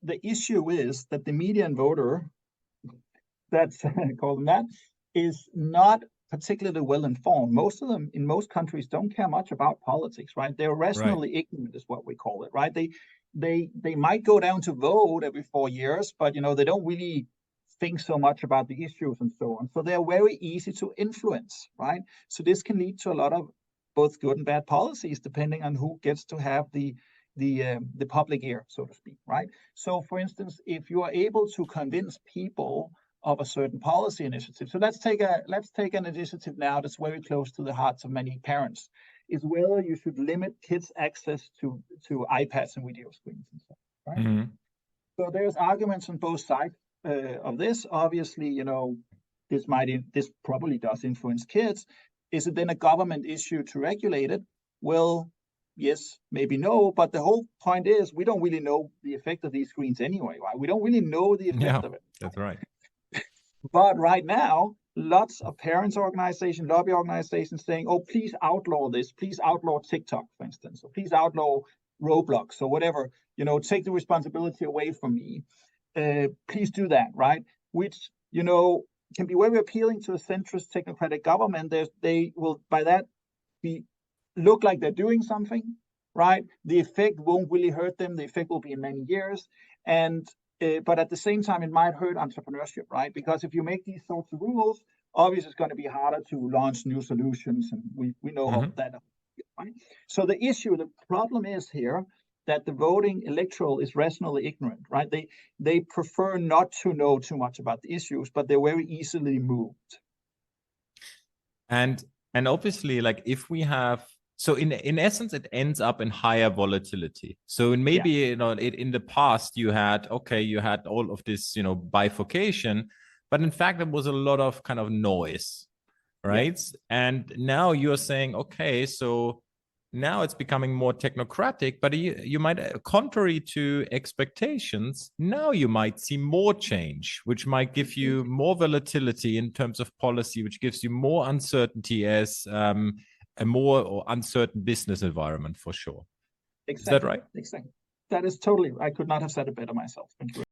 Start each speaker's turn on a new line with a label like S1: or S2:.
S1: the issue is that the median voter, that's called that, is not particularly well informed. Most of them in most countries don't care much about politics, right? They're rationally ignorant, is what we call it, right? They might go down to vote every 4 years, but they don't really think so much about the issues and so on. So they're very easy to influence, right? So this can lead to a lot of both good and bad policies, depending on who gets to have the public ear, so to speak, right? So, for instance, if you are able to convince people of a certain policy initiative, so let's take an initiative now that's very close to the hearts of many parents, is whether you should limit kids' access to iPads and video screens and stuff, right? Mm-hmm. So there's arguments on both sides of this. Obviously, this probably does influence kids. Is it then a government issue to regulate it? Well, yes, maybe no, but the whole point is we don't really know the effect of these screens anyway, right? We don't really know the effect of it.
S2: That's right.
S1: But right now, lots of parents' organizations, lobby organizations saying, oh, please outlaw this. Please outlaw TikTok, for instance, or please outlaw Roblox or whatever, take the responsibility away from me. Please do that, right? Which, can be very appealing to a centrist technocratic government. They will, by that, look like they're doing something, right? The effect won't really hurt them. The effect will be in many years. But at the same time, it might hurt entrepreneurship, right? Because if you make these sorts of rules, obviously it's going to be harder to launch new solutions. And we know how that, right? So the problem is here that the voting electoral is rationally ignorant, right? They prefer not to know too much about the issues, but they're very easily moved.
S2: And obviously, like if we have, so in essence, it ends up in higher volatility. So maybe, in the past you had all of this, bifurcation, but in fact, there was a lot of kind of noise, right? Yeah. And now you're saying, okay, so now it's becoming more technocratic, but you might, contrary to expectations, now you might see more change, which might give you more volatility in terms of policy, which gives you more uncertainty as a more uncertain business environment, for sure.
S1: Exactly.
S2: Is that right?
S1: Exactly. That is totally, I could not have said it better myself. Thank you.